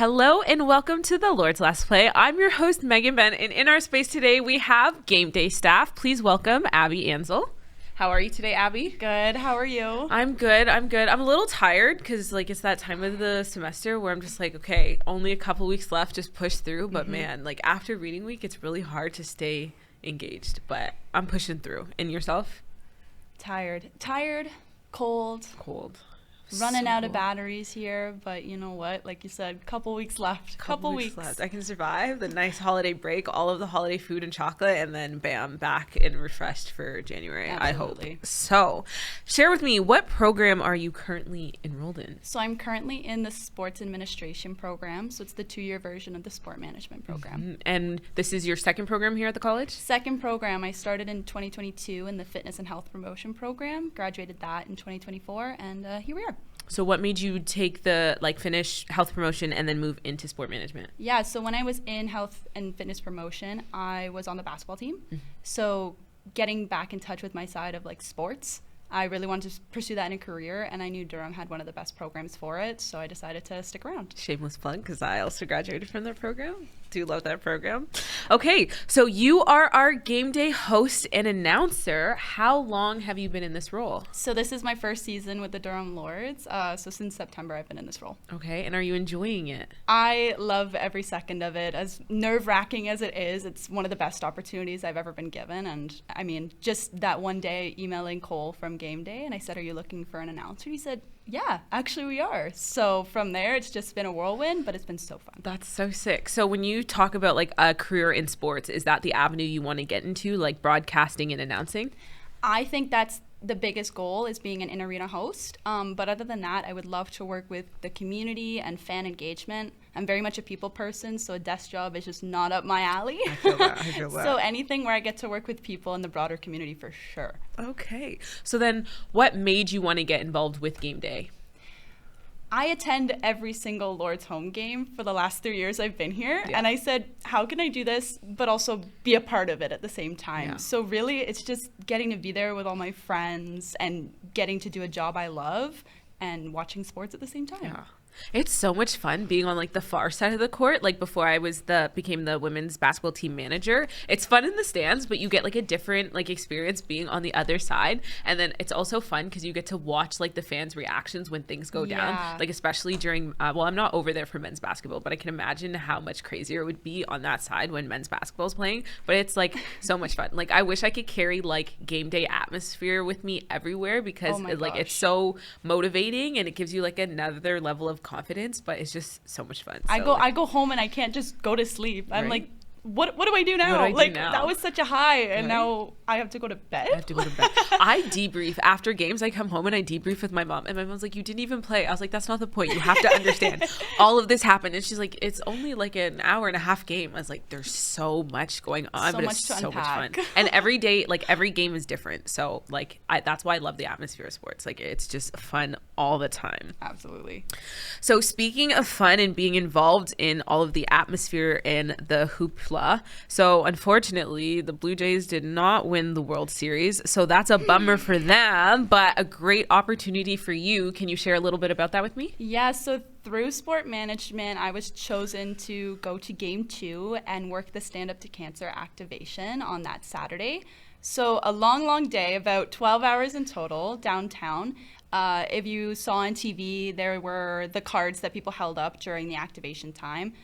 Hello and welcome to the Lord's Last Play. I'm your host, Megan Ben, and in our space today we have game day staff. Please welcome Abby Ansel. How are you today, Abby? Good. How are you? I'm good. I'm a little tired because it's that time of the semester where I'm just like, okay, only a couple weeks left, just push through. But man, after reading week, it's really hard to stay engaged, but I'm pushing through. And yourself? Tired, cold. Running out of batteries here, but you know what? Like you said, couple weeks left. Couple weeks left. I can survive the nice holiday break, all of the holiday food and chocolate, and then bam, back and refreshed for January. Absolutely. I hope. So, share with me, what program are you currently enrolled in? So I'm currently in the sports administration program. So it's the 2-year version of the sport management program. Mm-hmm. And this is your second program here at the college? Second program. I started in 2022 in the fitness and health promotion program. Graduated that in 2024, and here we are. So what made you take the finish health promotion and then move into sport management? Yeah, so when I was in health and fitness promotion, I was on the basketball team. Mm-hmm. So getting back in touch with my side of sports, I really wanted to pursue that in a career, and I knew Durham had one of the best programs for it, so I decided to stick around. Shameless plug, because I also graduated from that program. Do love that program. Okay, so you are our game day host and announcer. How long have you been in this role? So this is my first season with the Durham Lords. So since September, I've been in this role. Okay, and are you enjoying it? I love every second of it. As nerve-wracking as it is, it's one of the best opportunities I've ever been given. And I mean, just that one day emailing Cole from Game Day, and I said, "Are you looking for an announcer?" He said, "Yeah, actually we are." So from there, it's just been a whirlwind, but it's been so fun. That's so sick. So when you talk about a career in sports, is that the avenue you want to get into, like broadcasting and announcing? I think that's the biggest goal, is being an in-arena host. But other than that, I would love to work with the community and fan engagement. I'm very much a people person, so a desk job is just not up my alley. I feel that. So anything where I get to work with people in the broader community, for sure. Okay. So then what made you want to get involved with Game Day? I attend every single Lord's home game for the last 3 years I've been here. Yeah. And I said, how can I do this, but also be a part of it at the same time? Yeah. So really, it's just getting to be there with all my friends and getting to do a job I love and watching sports at the same time. Yeah. It's so much fun being on the far side of the court. Before I became the women's basketball team manager, it's fun in the stands, but you get a different experience being on the other side. And then it's also fun because you get to watch the fans' reactions when things go down. Especially during I'm not over there for men's basketball, but I can imagine how much crazier it would be on that side when men's basketball is playing. But it's so much fun. I wish I could carry Game Day atmosphere with me everywhere, because it's so motivating and it gives you another level of confidence, but it's just so much fun. So, I go home and I can't just go to sleep. I'm right? What do I do now? That was such a high, and now I have to go to bed. I debrief after games. I come home and I debrief with my mom, and my mom's like, "You didn't even play." I was like, "That's not the point. You have to understand. All of this happened." And she's like, "It's only an hour and a half game." I was like, "There's so much going on, but it's so much fun." And every day, every game is different. So that's why I love the atmosphere of sports. It's just fun all the time. Absolutely. So speaking of fun and being involved in all of the atmosphere and the hoopla, so unfortunately the Blue Jays did not win the World Series, so that's a bummer for them, but a great opportunity for you. Can you share a little bit about that with me? Yeah, so through sport management, I was chosen to go to Game 2 and work the Stand Up to Cancer activation on that Saturday. So a long day, about 12 hours in total, downtown. If you saw on TV, there were the cards that people held up during the activation time.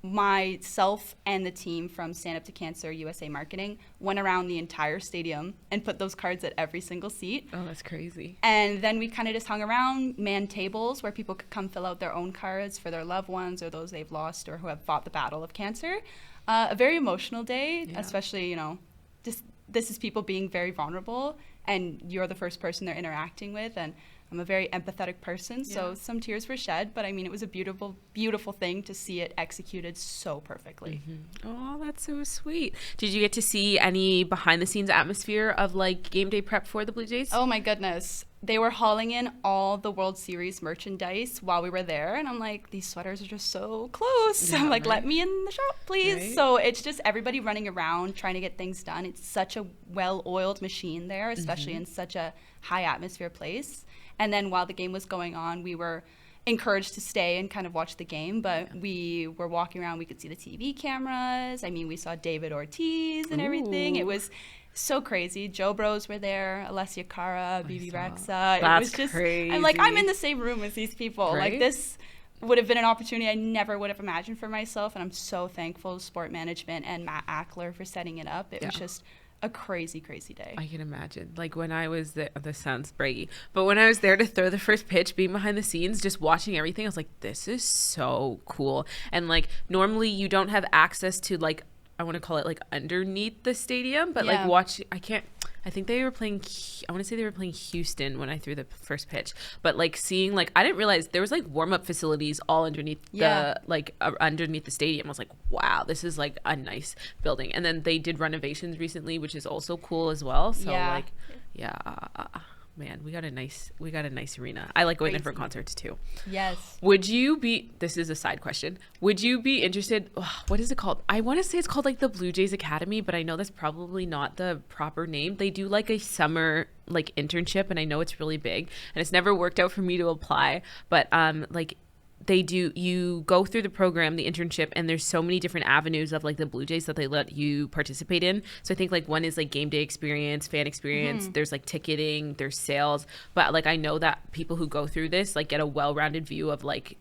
Myself and the team from Stand Up to Cancer USA Marketing went around the entire stadium and put those cards at every single seat. Oh, that's crazy. And then we kind of just hung around, manned tables where people could come fill out their own cards for their loved ones or those they've lost or who have fought the battle of cancer. A very emotional day, especially, this is people being very vulnerable, and you're the first person they're interacting with, and I'm a very empathetic person, so some tears were shed, but I mean, it was a beautiful, beautiful thing to see it executed so perfectly. Mm-hmm. Oh, that's so sweet. Did you get to see any behind the scenes atmosphere of game day prep for the Blue Jays? Oh my goodness. They were hauling in all the World Series merchandise while we were there, and I'm like, these sweaters are just so close. Yeah, I'm like, let me in the shop, please. Right. So it's just everybody running around trying to get things done. It's such a well-oiled machine there, especially in such a high atmosphere place. And then while the game was going on, we were encouraged to stay and kind of watch the game, but we were walking around. We could see the TV cameras. I mean, we saw David Ortiz and everything. It was so crazy. Joe Bros were there, Alessia Cara, Bibi Rexa. It was just crazy. I'm like, I'm in the same room as these people. Right? Like, this would have been an opportunity I never would have imagined for myself, and I'm so thankful to Sport Management and Matt Ackler for setting it up. It was just a crazy day. I can imagine. Like when I was there, this sounds braggy, but when I was there to throw the first pitch, being behind the scenes, just watching everything, I was like, this is so cool. And like normally you don't have access to, like, I want to call it like underneath the stadium, but like I think they were playing, I want to say they were playing Houston when I threw the first pitch, but like seeing, like, I didn't realize there was like warm-up facilities all underneath the, like underneath the stadium. I was like, wow, this is like a nice building. And then they did renovations recently, which is also cool as well. So like, man, we got a nice arena. I like going in for concerts too. Yes. Would you be, this is a side question, would you be interested, what is it called? I want to say it's called like the Blue Jays Academy, but I know that's probably not the proper name. They do like a summer like internship, and I know it's really big, and it's never worked out for me to apply, but like they do, you go through the program, the internship, and there's so many different avenues of like the Blue Jays that they let you participate in. So I think like one is like game day experience, fan experience, there's like ticketing, there's sales, but like I know that people who go through this like get a well-rounded view of like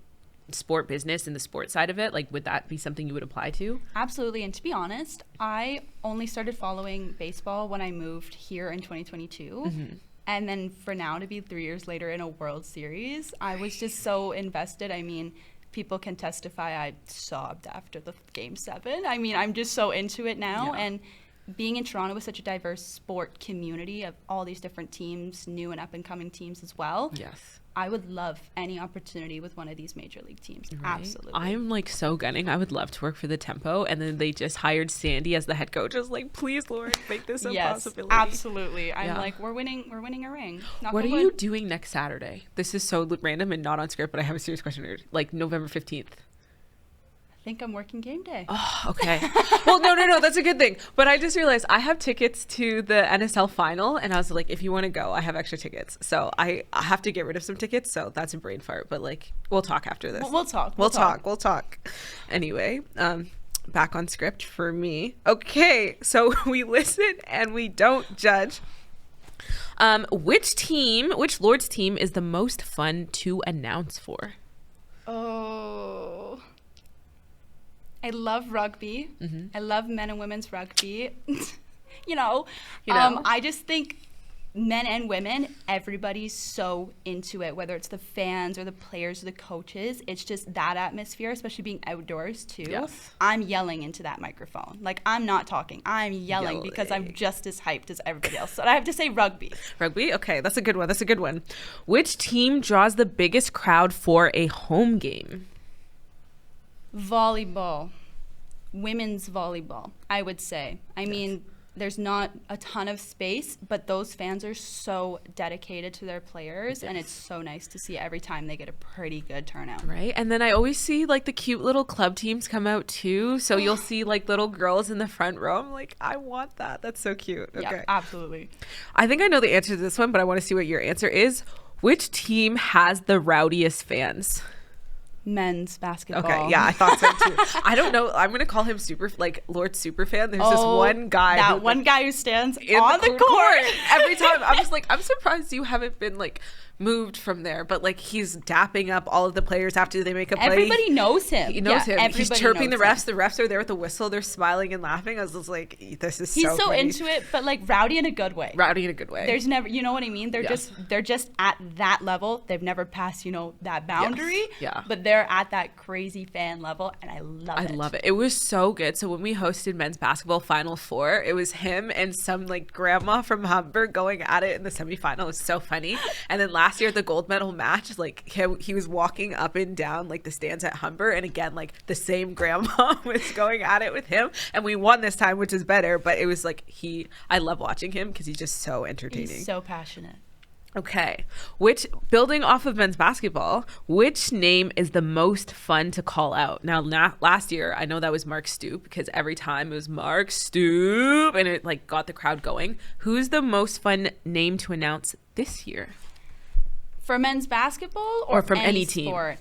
sport business and the sport side of it. Like, would that be something you would apply to? Absolutely. And to be honest, I only started following baseball when I moved here in 2022. And then for now to be 3 years later in a World Series, I was just so invested. I mean, people can testify I sobbed after the Game 7. I mean, I'm just so into it now. And being in Toronto with such a diverse sport community of all these different teams, new and up-and-coming teams as well. Yes. I would love any opportunity with one of these major league teams. Right? Absolutely. I'm like so gunning. I would love to work for the Tempo, and then they just hired Sandy as the head coach. I was like, please, Lord, make this a possibility. Absolutely. I'm like, we're winning a ring. What are you doing next Saturday? This is so random and not on script, but I have a serious question. Like November 15th. I think I'm working game day. Oh, okay. Well, no, that's a good thing. But I just realized I have tickets to the NSL final, and I was like, if you want to go, I have extra tickets. So I have to get rid of some tickets, so that's a brain fart. But like, we'll talk after this. We'll talk. We'll talk. Anyway, back on script for me. Okay, so we listen and we don't judge. Which Lord's team is the most fun to announce for? Oh, I love rugby. I love men and women's rugby. you know, I just think men and women, everybody's so into it, whether it's the fans or the players or the coaches. It's just that atmosphere, especially being outdoors too. Yes. I'm yelling into that microphone. Like, I'm not talking. I'm yelling because I'm just as hyped as everybody else. So I have to say rugby. Rugby? Okay, that's a good one. Which team draws the biggest crowd for a home game? Volleyball. Women's volleyball, I would say. I mean, there's not a ton of space, but those fans are so dedicated to their players, and it's so nice to see every time they get a pretty good turnout. Right, and then I always see like the cute little club teams come out too, so you'll see like little girls in the front row. I'm like, I want that. That's so cute. Okay. Yeah, absolutely. I think I know the answer to this one, but I want to see what your answer is. Which team has the rowdiest fans? Men's basketball. Okay, yeah, I thought so too. I don't know. I'm gonna call him Lord Superfan. There's this one guy. That one guy who stands in on the court every time. I'm just like, I'm surprised you haven't been like moved from there, but like he's dapping up all of the players after they make a play. Everybody knows him. He knows him. He's chirping the refs. The refs are there with the whistle. They're smiling and laughing. I was just like, this is he's so funny. into it, but like rowdy in a good way. There's never, you know what I mean? They're just at that level. They've never passed, that boundary. Yes. Yeah. But they're at that crazy fan level, and I love it. It was so good. So when we hosted men's basketball Final Four, it was him and some like grandma from Hamburg going at it in the semifinal. It was so funny. And then last year at the gold medal match, like he was walking up and down like the stands at Humber, and again like the same grandma was going at it with him, and we won this time, which is better. But it was like I love watching him because he's just so entertaining. He's so passionate. Okay, building off of men's basketball, which name is the most fun to call out? Now, last year, I know that was Mark Stoop, because every time it was Mark Stoop, and it like got the crowd going. Who's the most fun name to announce this year? For men's basketball Or from any team? sport?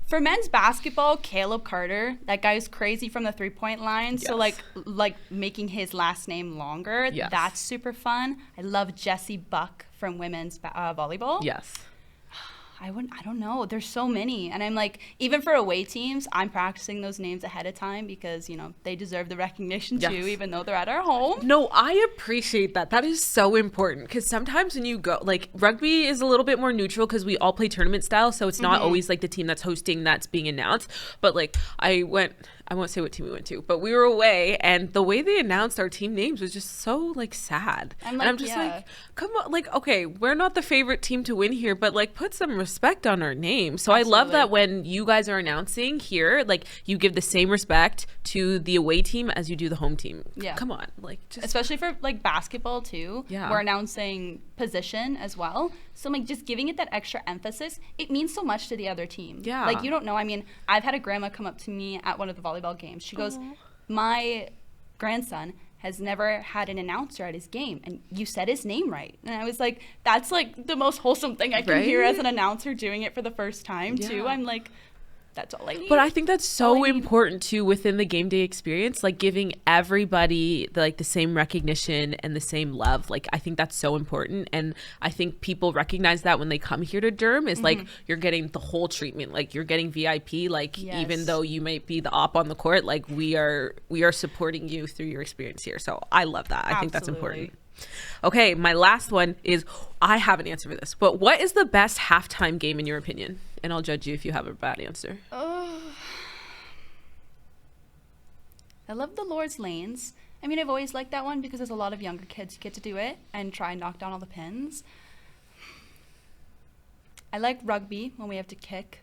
For men's basketball, Caleb Carter, that guy's crazy from the three-point line. Yes. So like making his last name longer, Yes. that's super fun. I love Jesse Buck from women's volleyball. Yes. I don't know. There's so many. And I'm like, even for away teams, I'm practicing those names ahead of time because, they deserve the recognition Yes. too, even though they're at our home. No, I appreciate that. That is so important because sometimes when you go, like, rugby is a little bit more neutral because we all play tournament style. So it's not always like the team that's hosting that's being announced. But like, I won't say what team we went to, but we were away and the way they announced our team names was just so like sad. And I'm just like, come on, like, okay, we're not the favorite team to win here, but like put some respect on our name. So Absolutely. I love that when you guys are announcing here, like you give the same respect to the away team as you do the home team. Yeah. Come on. Like just Especially for like basketball too. Yeah. We're announcing position as well. So like just giving it that extra emphasis, it means so much to the other team. Yeah. Like you don't know. I mean, I've had a grandma come up to me at one of the volleyball games. She goes, "My grandson has never had an announcer at his game, and you said his name right." And I was like, that's like the most wholesome thing I can hear Right? as an announcer doing it for the first time too. Yeah. I'm like, that's all I need. But I think that's all so I need. important too within the game day experience, like giving everybody the same recognition and the same love. Like I think that's so important, and I think people recognize that when they come here to Durham is like you're getting the whole treatment, like you're getting VIP. Like even Yes. though you might be the op on the court, like we are supporting you through your experience here. So I love that. I think that's Absolutely. important. Okay, my last one is I have an answer for this, but what is the best halftime game in your opinion? And I'll judge you if you have a bad answer. Oh. I love the Lord's Lanes. I mean, I've always liked that one because there's a lot of younger kids who get to do it and try and knock down all the pins. I like rugby when we have to kick.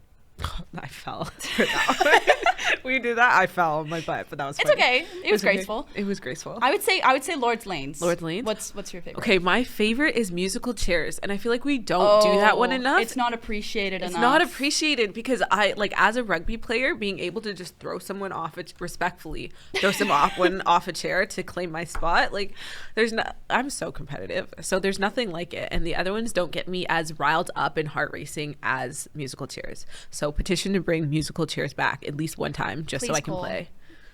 I fell for that one. We did that. I fell on my butt, but that was It's funny. okay. It was okay. graceful. It was graceful. I would say Lord's Lanes. Lord's Lanes? What's your favorite? Okay, my favorite is musical chairs, and I feel like we don't do that one enough. It's not appreciated enough. It's not appreciated because I like as a rugby player being able to just throw someone off it respectfully, throw someone off a chair to claim my spot. Like I'm so competitive, so there's nothing like it, and the other ones don't get me as riled up and heart racing as musical chairs. So petition to bring musical chairs back at least one time, just so Please, I can Cole. play.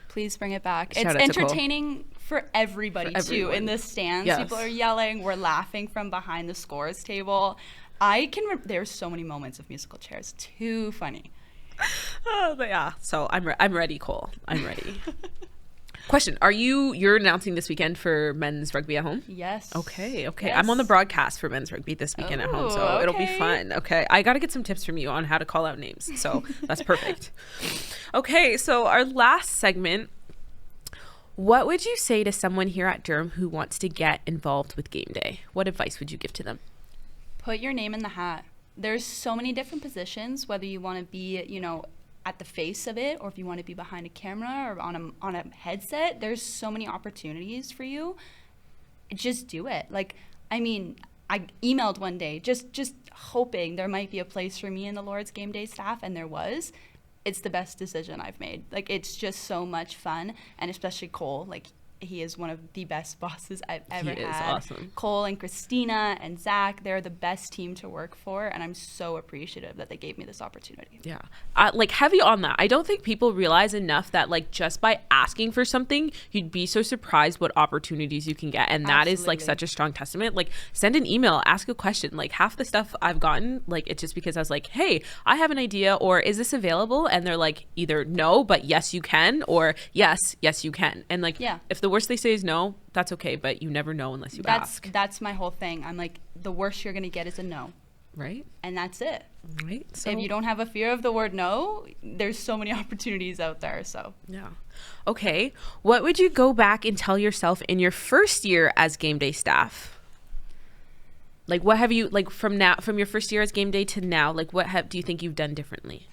Please bring it back. Shout It's out to Cole. entertaining for everybody For too. everyone. In the stands, Yes. people are yelling. We're laughing from behind the scores table. There's so many moments of musical chairs. Too funny. But yeah, so I'm ready, Cole. I'm ready. Question: you're announcing this weekend for men's rugby at home? Yes. Okay. Yes. I'm on the broadcast for men's rugby this weekend at home, so Ooh, it'll be okay. fun. Okay, I got to get some tips from you on how to call out names, so that's perfect. Okay, so our last segment. What would you say to someone here at Durham who wants to get involved with game day? What advice would you give to them? Put your name in the hat. There's so many different positions, whether you want to be, at the face of it, or if you want to be behind a camera or on a headset. There's so many opportunities for you. Just do it. Like, I mean, I emailed one day just hoping there might be a place for me in the Lord's game day staff, and there was. It's the best decision I've made. Like, it's just so much fun, and especially Cole. Like, he is one of the best bosses I've ever had. He is awesome. Cole and Christina and Zach, they're the best team to work for, and I'm so appreciative that they gave me this opportunity. Yeah. Like heavy on that. I don't think people realize enough that like just by asking for something, you'd be so surprised what opportunities you can get. And that is like Absolutely. such a strong testament. Like send an email, ask a question. Like half the stuff I've gotten, like it's just because I was like, hey, I have an idea, or is this available? And they're like either no, but yes, you can, or yes, you can. And like, Yeah. if the worst they say is no, that's okay. But you never know unless you ask. That's my whole thing. I'm like, the worst you're gonna get is a no, Right? and that's it. Right. So If you don't have a fear of the word no, there's so many opportunities out there. So yeah. Okay. What would you go back and tell yourself in your first year as game day staff? Like what have you like from your first year as game day to now, like do you think you've done differently?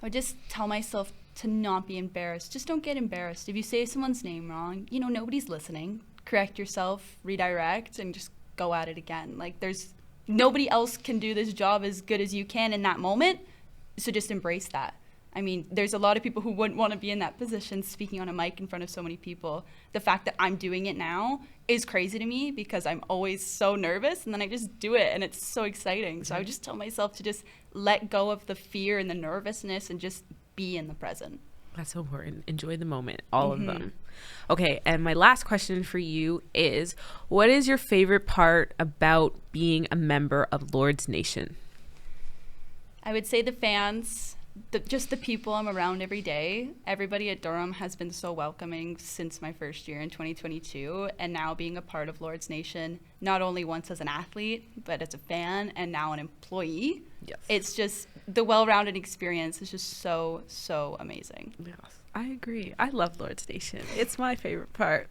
I would just tell myself to not be embarrassed. Just don't get embarrassed. If you say someone's name wrong, nobody's listening. Correct yourself, redirect, and just go at it again. Like nobody else can do this job as good as you can in that moment. So just embrace that. I mean, there's a lot of people who wouldn't want to be in that position, speaking on a mic in front of so many people. The fact that I'm doing it now is crazy to me because I'm always so nervous, and then I just do it and it's so exciting. So I would just tell myself to just let go of the fear and the nervousness and just be in the present. That's so important. Enjoy the moment, all of them. Okay, and my last question for you is, what is your favorite part about being a member of Lord's Nation? I would say the fans, just the people I'm around every day. Everybody at Durham has been so welcoming since my first year in 2022, and now being a part of Lord's Nation, not only once as an athlete, but as a fan and now an employee. Yes. It's just the well-rounded experience is just so, so amazing. Yes, I agree. I love Lord's Nation. It's my favorite part.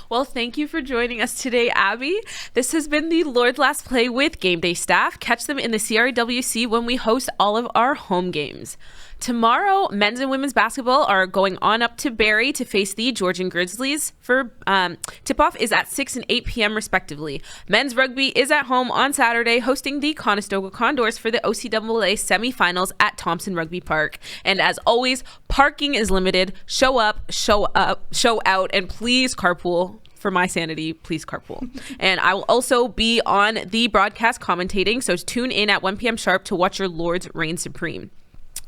Well, thank you for joining us today, Abby. This has been the Lord's Last Play with Game Day staff. Catch them in the CRWC when we host all of our home games. Tomorrow, men's and women's basketball are going on up to Barrie to face the Georgian Grizzlies. For tip-off is at 6 and 8 p.m. respectively. Men's rugby is at home on Saturday, hosting the Conestoga Condors for the OCAA semifinals at Thompson Rugby Park. And as always, parking is limited. Show up, show out, and please carpool. For my sanity, please carpool. And I will also be on the broadcast commentating, so tune in at 1 p.m. sharp to watch your Lords reign supreme.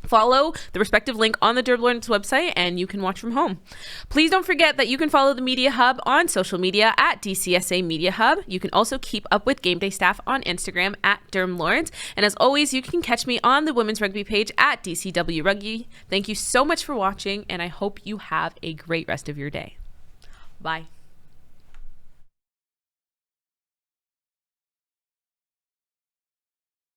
Follow the respective link on the Durham Lords website and you can watch from home. Please don't forget that you can follow the Media Hub on social media at DCSA Media Hub. You can also keep up with Game Day staff on Instagram at Durham Lords. And as always, you can catch me on the women's rugby page at DCW Rugby. Thank you so much for watching, and I hope you have a great rest of your day. Bye.